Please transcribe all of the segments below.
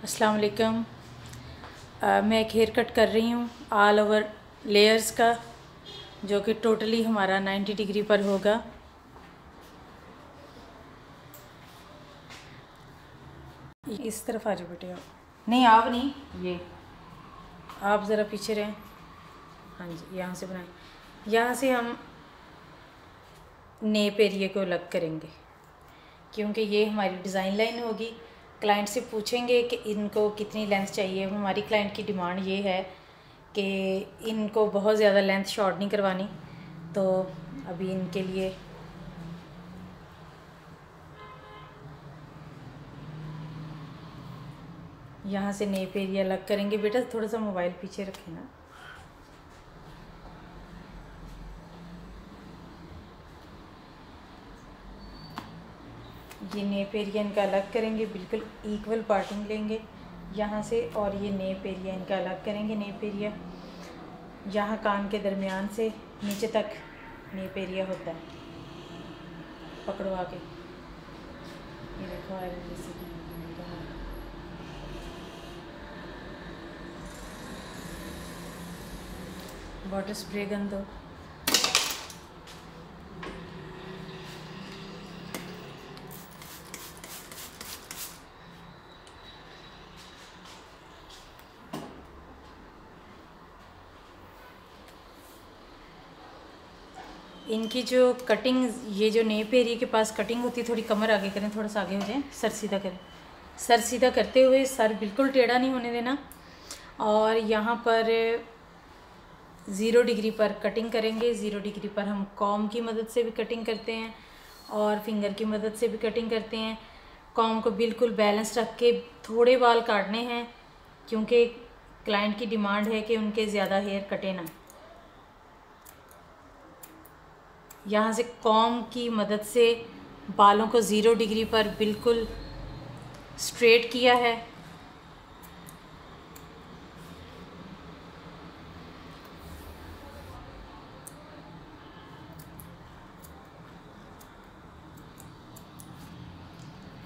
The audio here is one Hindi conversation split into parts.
अस्सलाम वालेकुम। मैं एक हेयर कट कर रही हूँ ऑल ओवर लेयर्स का, जो कि टोटली हमारा 90 डिग्री पर होगा। इस तरफ आ जाओ बेटे, आप नहीं, आप नहीं, ये आप ज़रा पीछे रहें। हाँ जी, यहाँ से बनाएं। यहाँ से हम नेप एरिया को अलग करेंगे, क्योंकि ये हमारी डिज़ाइन लाइन होगी। क्लाइंट से पूछेंगे कि इनको कितनी लेंथ चाहिए। हमारी क्लाइंट की डिमांड ये है कि इनको बहुत ज़्यादा लेंथ शॉर्ट नहीं करवानी, तो अभी इनके लिए यहाँ से नेप एरिया अलग करेंगे। बेटा थोड़ा सा मोबाइल पीछे रखें ना। ये नेप एरिया इनका अलग करेंगे, बिल्कुल इक्वल पार्टिंग लेंगे यहाँ से, और ये नेप एरिया इनका अलग करेंगे। नेप एरिया यहाँ कान के दरमियान से नीचे तक नेप एरिया होता है। पकड़ो आके, ये देखो वाटर स्प्रे गन दो। इनकी जो कटिंग, ये जो नेप एरिया के पास कटिंग होती है, थोड़ी कमर आगे करें, थोड़ा सा आगे हो जाए, सर सीधा करें। सर सीधा करते हुए सर बिल्कुल टेढ़ा नहीं होने देना। और यहाँ पर 0 डिग्री पर कटिंग करेंगे। 0 डिग्री पर हम कॉम की मदद से भी कटिंग करते हैं और फिंगर की मदद से भी कटिंग करते हैं। कॉम को बिल्कुल बैलेंस रख के थोड़े बाल काटने हैं, क्योंकि क्लाइंट की डिमांड है कि उनके ज़्यादा हेयर कटे ना। यहाँ से कॉम की मदद से बालों को 0 डिग्री पर बिल्कुल स्ट्रेट किया है।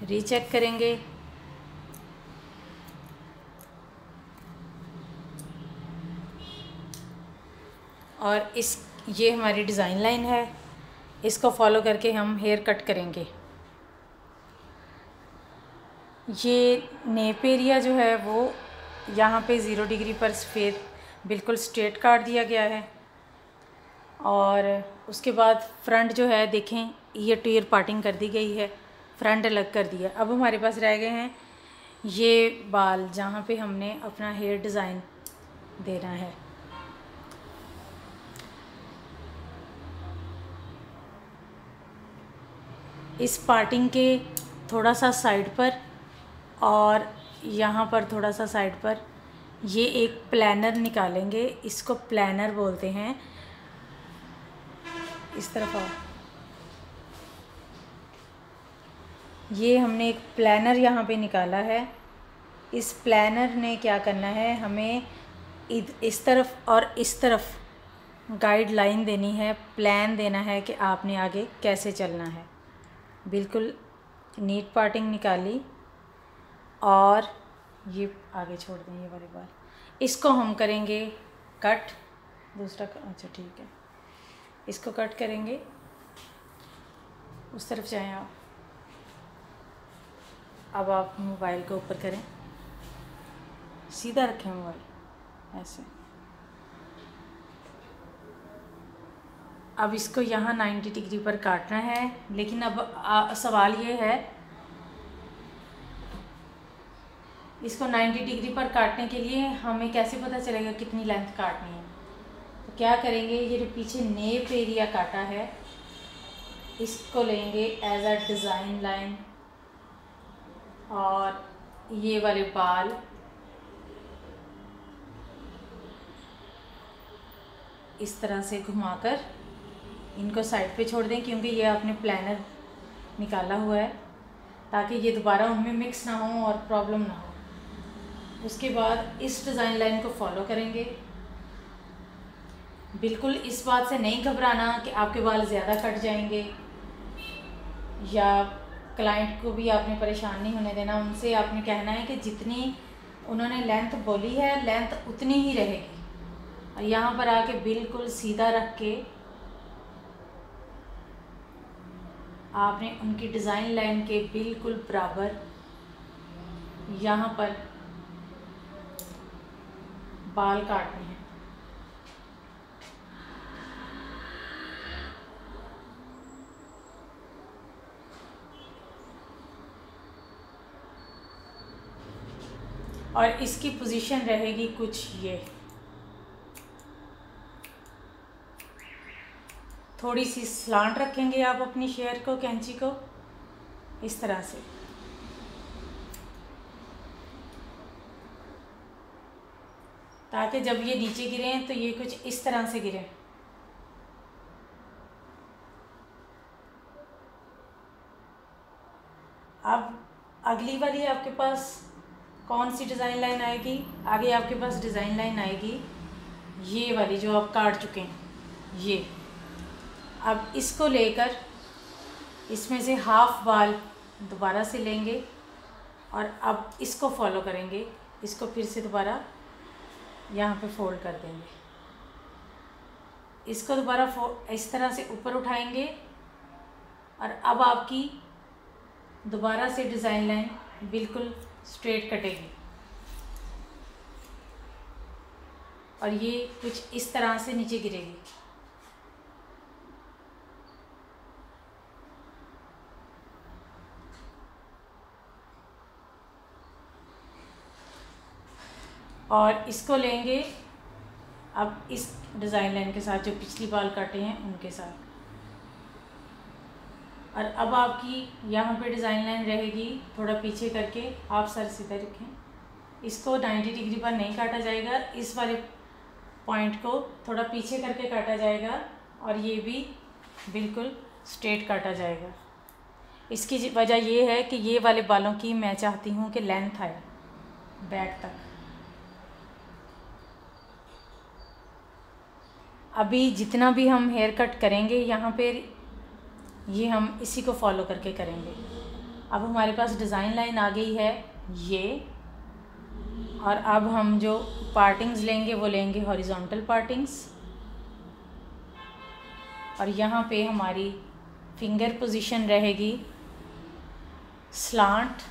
रीचेक करेंगे। और ये हमारी डिज़ाइन लाइन है, इसको फॉलो करके हम हेयर कट करेंगे। ये नेप एरिया जो है वो यहाँ पे 0 डिग्री पर सफ़ेद बिल्कुल स्ट्रेट काट दिया गया है। और उसके बाद फ्रंट जो है देखें, ये टीयर पार्टिंग कर दी गई है, फ्रंट अलग कर दिया। अब हमारे पास रह गए हैं ये बाल, जहाँ पे हमने अपना हेयर डिज़ाइन देना है। इस पार्टिंग के थोड़ा सा साइड पर और यहाँ पर थोड़ा सा साइड पर ये एक प्लानर निकालेंगे। इसको प्लानर बोलते हैं। इस तरफ आओ। ये हमने एक प्लानर यहाँ पे निकाला है। इस प्लानर ने क्या करना है, हमें इस तरफ और इस तरफ गाइडलाइन देनी है, प्लान देना है कि आपने आगे कैसे चलना है। बिल्कुल नीट पार्टिंग निकाली और ये आगे छोड़ दें, ये वाले बाल। इसको हम करेंगे कट, दूसरा अच्छा ठीक है, इसको कट करेंगे। उस तरफ जाएं आप। अब आप मोबाइल को ऊपर करें, सीधा रखें मोबाइल ऐसे। अब इसको यहाँ 90 डिग्री पर काटना है, लेकिन अब सवाल ये है, इसको 90 डिग्री पर काटने के लिए हमें कैसे पता चलेगा कितनी लेंथ काटनी है। तो क्या करेंगे, ये जो पीछे नेप एरिया काटा है, इसको लेंगे एज अ डिज़ाइन लाइन, और ये वाले बाल इस तरह से घुमाकर इनको साइड पे छोड़ दें, क्योंकि ये आपने प्लानर निकाला हुआ है, ताकि ये दोबारा उनमें मिक्स ना हो और प्रॉब्लम ना हो। उसके बाद इस डिज़ाइन लाइन को फॉलो करेंगे। बिल्कुल इस बात से नहीं घबराना कि आपके बाल ज़्यादा कट जाएंगे या क्लाइंट को भी आपने परेशान नहीं होने देना। उनसे आपने कहना है कि जितनी उन्होंने लेंथ बोली है लेंथ उतनी ही रहेगी। और यहाँ पर आके बिल्कुल सीधा रख के आपने उनकी डिज़ाइन लाइन के बिल्कुल बराबर यहाँ पर बाल काटने हैं। और इसकी पोजीशन रहेगी कुछ ये, थोड़ी सी स्लांट रखेंगे आप अपनी शेयर को, कैंची को इस तरह से, ताकि जब ये नीचे गिरें तो ये कुछ इस तरह से गिरें। अब अगली वाली आपके पास कौन सी डिज़ाइन लाइन आएगी? आगे आपके पास डिज़ाइन लाइन आएगी ये वाली जो आप काट चुके हैं ये। अब इसको लेकर इसमें से हाफ बाल दोबारा से लेंगे और अब इसको फॉलो करेंगे। इसको फिर से दोबारा यहाँ पे फोल्ड कर देंगे, इसको दोबारा इस तरह से ऊपर उठाएंगे और अब आपकी दोबारा से डिज़ाइन लाइन बिल्कुल स्ट्रेट कटेगी और ये कुछ इस तरह से नीचे गिरेगी। और इसको लेंगे अब इस डिज़ाइन लाइन के साथ जो पिछली बाल काटे हैं उनके साथ। और अब आपकी यहाँ पे डिज़ाइन लाइन रहेगी थोड़ा पीछे करके, आप सर सीधा रखें। इसको 90 डिग्री पर नहीं काटा जाएगा, इस वाले पॉइंट को थोड़ा पीछे करके काटा जाएगा और ये भी बिल्कुल स्ट्रेट काटा जाएगा। इसकी वजह ये है कि ये वाले बालों की मैं चाहती हूँ कि लेंथ आए बैक तक। अभी जितना भी हम हेयर कट करेंगे यहाँ पे ये हम इसी को फॉलो करके करेंगे। अब हमारे पास डिज़ाइन लाइन आ गई है ये, और अब हम जो पार्टिंग्स लेंगे वो लेंगे हॉरिजॉन्टल पार्टिंग्स। और यहाँ पे हमारी फिंगर पोजीशन रहेगी स्लांट,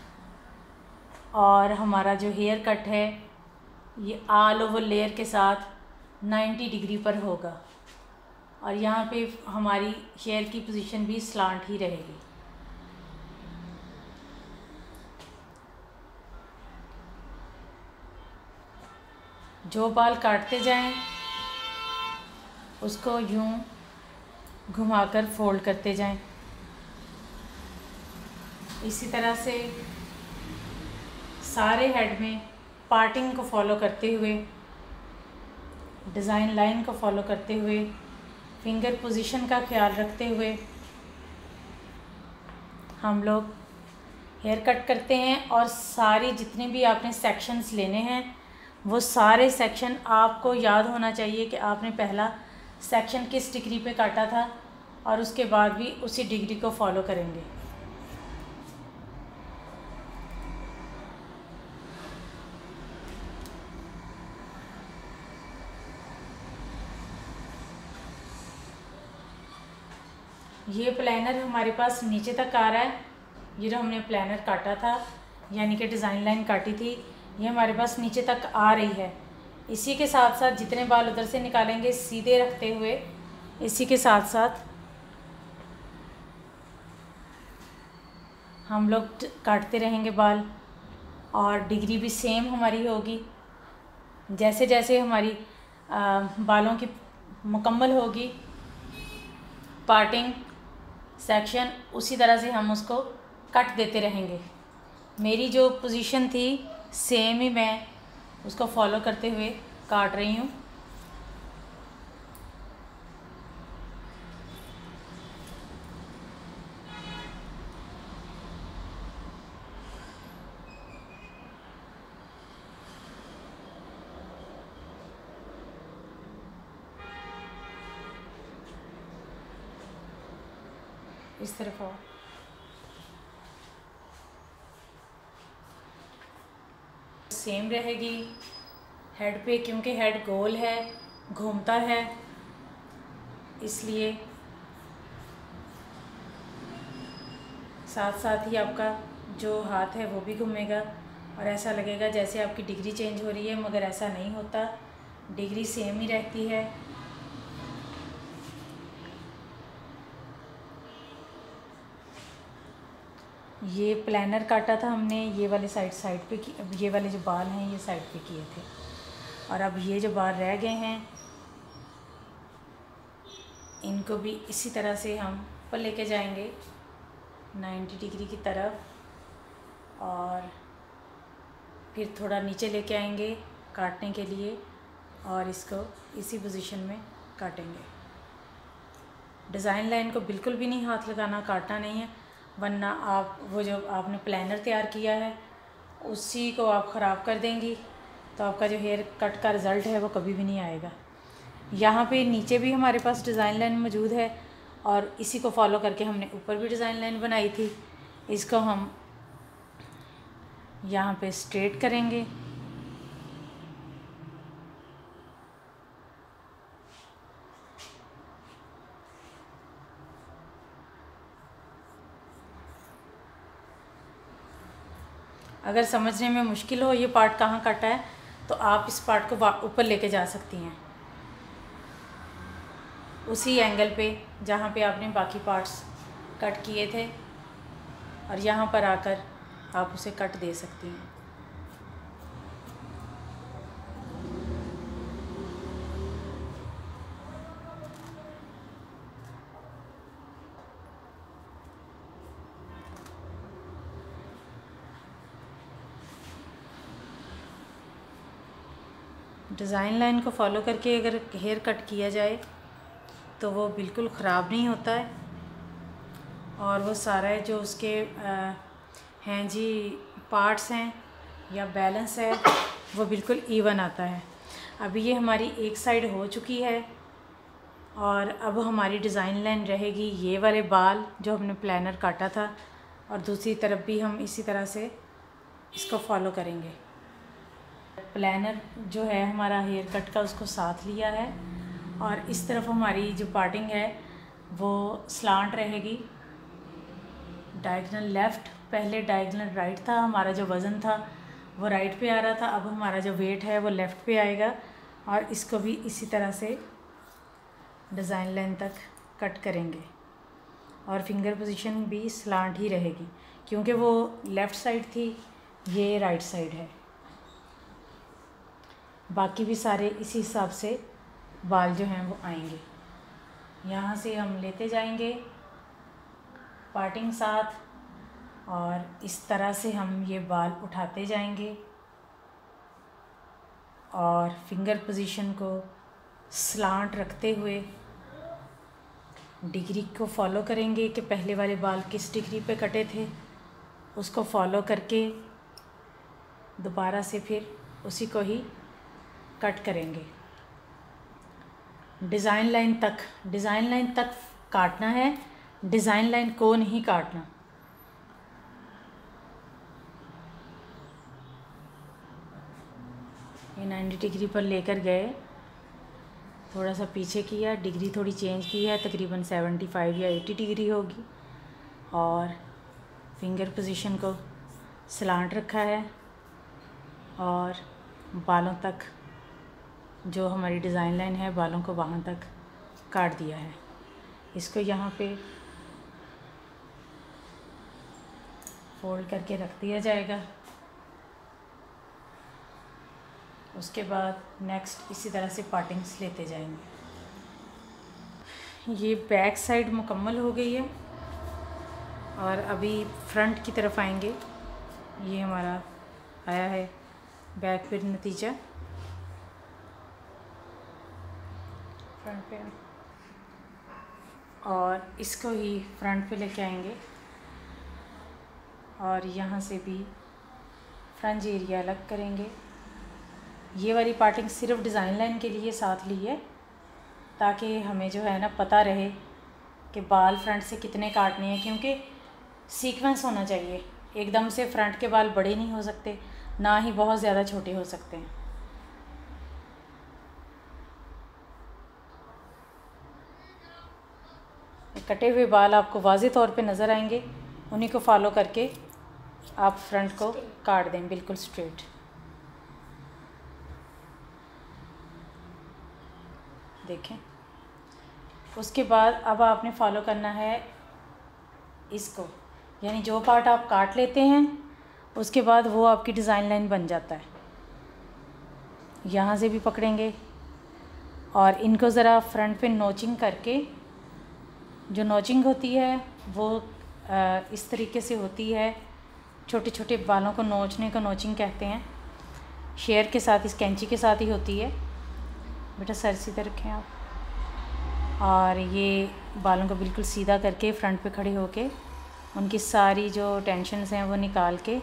और हमारा जो हेयर कट है ये ऑल ओवर लेयर के साथ 90 डिग्री पर होगा और यहाँ पे हमारी हेयर की पोजीशन भी स्लांट ही रहेगी। जो बाल काटते जाएं उसको यूं घुमाकर फोल्ड करते जाएं। इसी तरह से सारे हेड में पार्टिंग को फॉलो करते हुए, डिज़ाइन लाइन को फॉलो करते हुए, फिंगर पोजीशन का ख्याल रखते हुए हम लोग हेयर कट करते हैं। और सारे जितने भी आपने सेक्शंस लेने हैं वो सारे सेक्शन आपको याद होना चाहिए कि आपने पहला सेक्शन किस डिग्री पे काटा था और उसके बाद भी उसी डिग्री को फॉलो करेंगे। ये प्लानर हमारे पास नीचे तक आ रहा है। ये जो हमने प्लानर काटा था यानी कि डिज़ाइन लाइन काटी थी ये हमारे पास नीचे तक आ रही है। इसी के साथ साथ जितने बाल उधर से निकालेंगे सीधे रखते हुए इसी के साथ साथ हम लोग काटते रहेंगे बाल, और डिग्री भी सेम हमारी होगी। जैसे जैसे हमारी बालों की मुकम्मल होगी पार्टिंग सेक्शन उसी तरह से हम उसको कट देते रहेंगे। मेरी जो पोजीशन थी सेम ही मैं उसको फॉलो करते हुए काट रही हूँ। इस तरफ आओ। सेम रहेगी हेड पे, क्योंकि हेड गोल है, घूमता है, इसलिए साथ साथ ही आपका जो हाथ है वो भी घूमेगा और ऐसा लगेगा जैसे आपकी डिग्री चेंज हो रही है, मगर ऐसा नहीं होता, डिग्री सेम ही रहती है। ये प्लानर काटा था हमने, ये वाले साइड पे की, ये वाले जो बाल हैं ये साइड पे किए थे, और अब ये जो बाल रह गए हैं इनको भी इसी तरह से हम ऊपर लेके जाएंगे 90 डिग्री की तरफ, और फिर थोड़ा नीचे लेके आएंगे काटने के लिए, और इसको इसी पोजीशन में काटेंगे। डिज़ाइन लाइन को बिल्कुल भी नहीं हाथ लगाना, काटना नहीं है, वरना आप वो जो आपने प्लानर तैयार किया है उसी को आप ख़राब कर देंगी, तो आपका जो हेयर कट का रिज़ल्ट है वो कभी भी नहीं आएगा। यहाँ पे नीचे भी हमारे पास डिज़ाइन लाइन मौजूद है, और इसी को फॉलो करके हमने ऊपर भी डिज़ाइन लाइन बनाई थी। इसको हम यहाँ पे स्ट्रेट करेंगे, अगर समझने में मुश्किल हो ये पार्ट कहाँ कटा है तो आप इस पार्ट को ऊपर लेके जा सकती हैं, उसी एंगल पे जहाँ पे आपने बाकी पार्ट्स कट किए थे, और यहाँ पर आकर आप उसे कट दे सकती हैं। डिज़ाइन लाइन को फॉलो करके अगर हेयर कट किया जाए तो वो बिल्कुल ख़राब नहीं होता है, और वो सारा जो उसके हैं जी पार्ट्स हैं या बैलेंस है वो बिल्कुल इवन आता है। अभी ये हमारी एक साइड हो चुकी है, और अब हमारी डिज़ाइन लाइन रहेगी ये वाले बाल जो हमने प्लानर काटा था, और दूसरी तरफ भी हम इसी तरह से इसको फॉलो करेंगे। प्लानर जो है हमारा हेयर कट का उसको साथ लिया है, और इस तरफ हमारी जो पार्टिंग है वो स्लांट रहेगी, डायगोनल लेफ़्ट, पहले डायगोनल राइट था, हमारा जो वज़न था वो राइट पे आ रहा था, अब हमारा जो वेट है वो लेफ़्ट पे आएगा, और इसको भी इसी तरह से डिज़ाइन लाइन तक कट करेंगे, और फिंगर पोजीशन भी स्लांट ही रहेगी, क्योंकि वो लेफ़्ट साइड थी, ये राइट साइड है। बाकी भी सारे इसी हिसाब से बाल जो हैं वो आएंगे। यहाँ से हम लेते जाएंगे पार्टिंग साथ, और इस तरह से हम ये बाल उठाते जाएंगे, और फिंगर पोजीशन को स्लांट रखते हुए डिग्री को फॉलो करेंगे कि पहले वाले बाल किस डिग्री पे कटे थे, उसको फॉलो करके दोबारा से फिर उसी को ही कट करेंगे। डिज़ाइन लाइन तक काटना है, डिज़ाइन लाइन को नहीं काटना। ये 90 डिग्री पर लेकर गए, थोड़ा सा पीछे किया, डिग्री थोड़ी चेंज की है, तकरीबन 75 या 80 डिग्री होगी, और फिंगर पोजीशन को स्लांट रखा है, और बालों तक जो हमारी डिज़ाइन लाइन है बालों को वहाँ तक काट दिया है। इसको यहाँ पे फोल्ड करके रख दिया जाएगा। उसके बाद नेक्स्ट इसी तरह से पार्टिंग्स लेते जाएंगे। ये बैक साइड मुकम्मल हो गई है, और अभी फ्रंट की तरफ आएंगे। ये हमारा आया है बैक पे नतीजा, फ्रंट पे, और इसको ही फ्रंट पे लेके आएंगे, और यहाँ से भी फ्रंट एरिया अलग करेंगे। ये वाली पार्टिंग सिर्फ डिज़ाइन लाइन के लिए साथ ली है, ताकि हमें जो है ना पता रहे कि बाल फ्रंट से कितने काटने हैं, क्योंकि सीक्वेंस होना चाहिए, एकदम से फ्रंट के बाल बड़े नहीं हो सकते, ना ही बहुत ज़्यादा छोटे हो सकते हैं। कटे हुए बाल आपको वाज़े तौर पे नज़र आएंगे, उन्हीं को फॉलो करके आप फ्रंट को काट दें बिल्कुल स्ट्रेट। देखें, उसके बाद अब आपने फॉलो करना है इसको, यानी जो पार्ट आप काट लेते हैं उसके बाद वो आपकी डिज़ाइन लाइन बन जाता है। यहाँ से भी पकड़ेंगे और इनको ज़रा फ्रंट पे नोचिंग करके, जो नोचिंग होती है वो इस तरीके से होती है, छोटे छोटे बालों को नोचने को नोचिंग कहते हैं। शेयर के साथ, इस कैंची के साथ ही होती है। बेटा सर सीधा रखें आप, और ये बालों को बिल्कुल सीधा करके फ्रंट पे खड़े होके उनकी सारी जो टेंशन्स हैं वो निकाल के,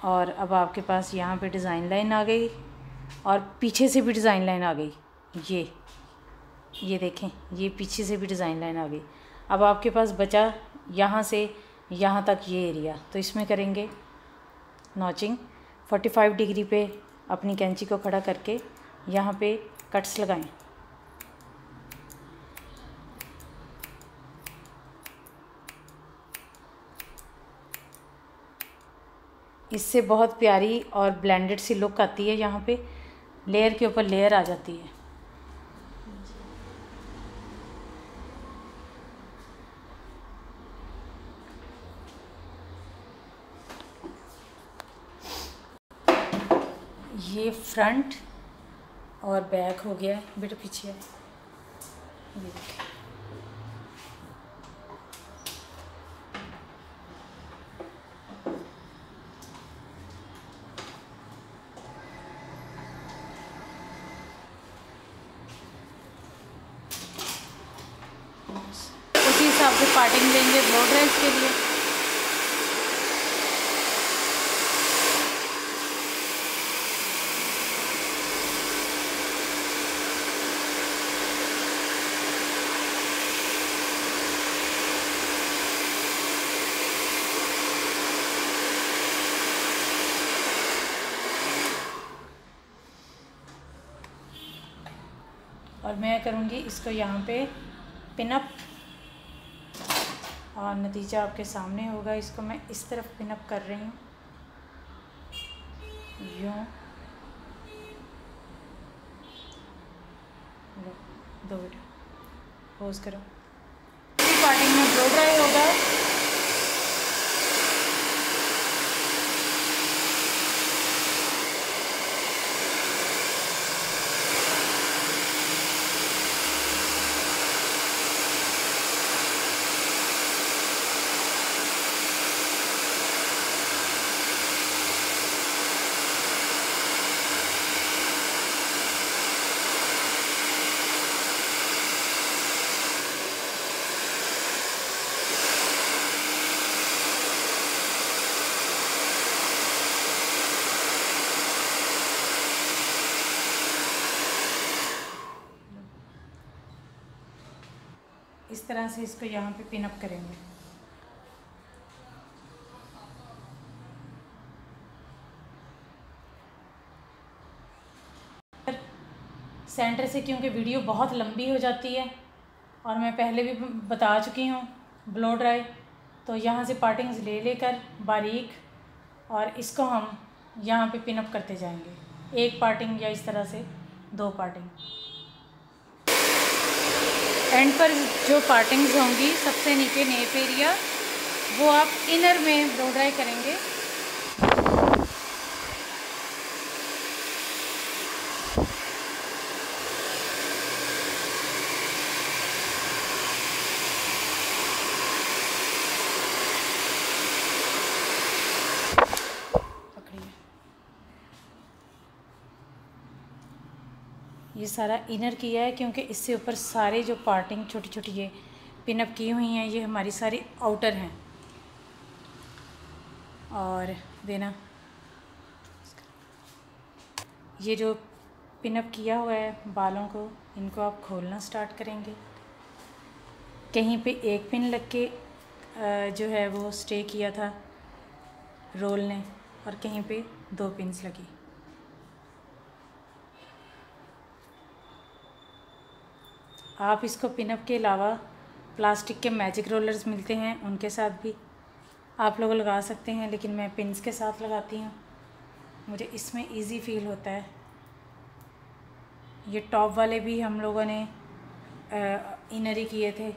और अब आपके पास यहाँ पे डिज़ाइन लाइन आ गई और पीछे से भी डिज़ाइन लाइन आ गई। ये देखें, ये पीछे से भी डिज़ाइन लाइन आ गई। अब आपके पास बचा यहाँ से यहाँ तक ये एरिया, तो इसमें करेंगे नॉचिंग। 45 डिग्री पे अपनी कैंची को खड़ा करके यहाँ पे कट्स लगाएं। इससे बहुत प्यारी और ब्लेंडेड सी लुक आती है। यहाँ पे लेयर के ऊपर लेयर आ जाती है। ये फ्रंट और बैक हो गया है। बेटा पीछे है, ये देखिए। उसी हिसाब से पार्टिंग लेंगे ब्लो ड्राइज के लिए। और मैं करूँगी इसको यहाँ पे पिनअप, और नतीजा आपके सामने होगा। इसको मैं इस तरफ पिनअप कर रही हूँ, यूँ। दो बेटा पोज करो। पार्टिंग में ब्लो ड्राई होगा। इस तरह से इसको यहाँ पे पिन अप करेंगे। सेंटर से, क्योंकि वीडियो बहुत लंबी हो जाती है और मैं पहले भी बता चुकी हूँ ब्लो ड्राई, तो यहाँ से पार्टिंग्स ले लेकर बारीक, और इसको हम यहाँ पे पिन अप करते जाएंगे। एक पार्टिंग या इस तरह से दो पार्टिंग। एंड पर जो पार्टिंग्स होंगी सबसे नीचे नेप एरिया, वो आप इनर में ब्लो ड्राई करेंगे। ये सारा इनर किया है, क्योंकि इससे ऊपर सारे जो पार्टिंग छोटी छोटी ये पिनअप की हुई हैं, ये हमारी सारी आउटर हैं। और देना, ये जो पिनअप किया हुआ है बालों को, इनको आप खोलना स्टार्ट करेंगे। कहीं पे एक पिन लग के जो है वो स्टे किया था रोल ने, और कहीं पे 2 पिन्स लगी। आप इसको पिनअप के अलावा प्लास्टिक के मैजिक रोलर्स मिलते हैं, उनके साथ भी आप लोग लगा सकते हैं, लेकिन मैं पिन्स के साथ लगाती हूँ, मुझे इसमें इजी फील होता है। ये टॉप वाले भी हम लोगों ने इनर ही किए थे,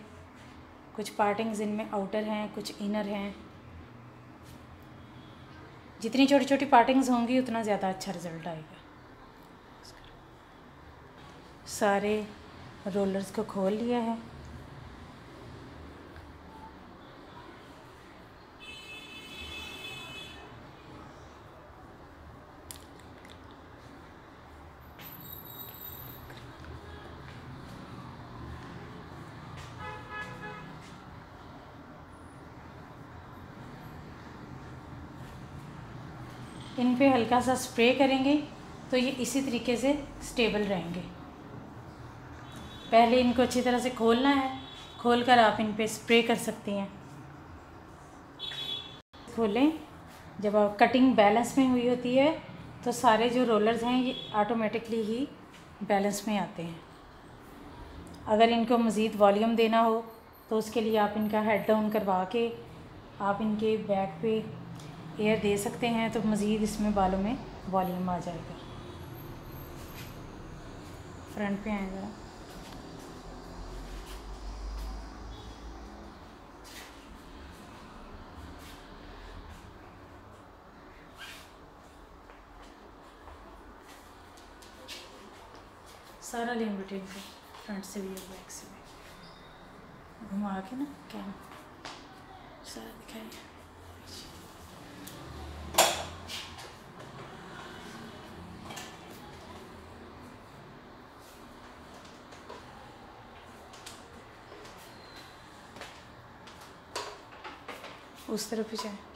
कुछ पार्टिंग्स इनमें आउटर हैं, कुछ इनर हैं। जितनी छोटी छोटी पार्टिंग्स होंगी उतना ज़्यादा अच्छा रिज़ल्ट आएगा। सारे रोलर्स को खोल लिया है। इन पे हल्का सा स्प्रे करेंगे तो ये इसी तरीके से स्टेबल रहेंगे। पहले इनको अच्छी तरह से खोलना है, खोलकर आप इन पे स्प्रे कर सकती हैं। खोलें, जब आप कटिंग बैलेंस में हुई होती है तो सारे जो रोलर्स हैं ये ऑटोमेटिकली ही बैलेंस में आते हैं। अगर इनको मज़ीद वॉल्यूम देना हो तो उसके लिए आप इनका हेड डाउन करवा के आप इनके बैक पे एयर दे सकते हैं, तो मज़ीद इसमें बालों में वॉल्यूम आ जाएगा। फ्रंट पे आएगा। सारा लेन रूटीन को फ्रंट से भी और बैक से भी घुमा के ना क्या सारा दिखाइए। उस तरफ भी जाए।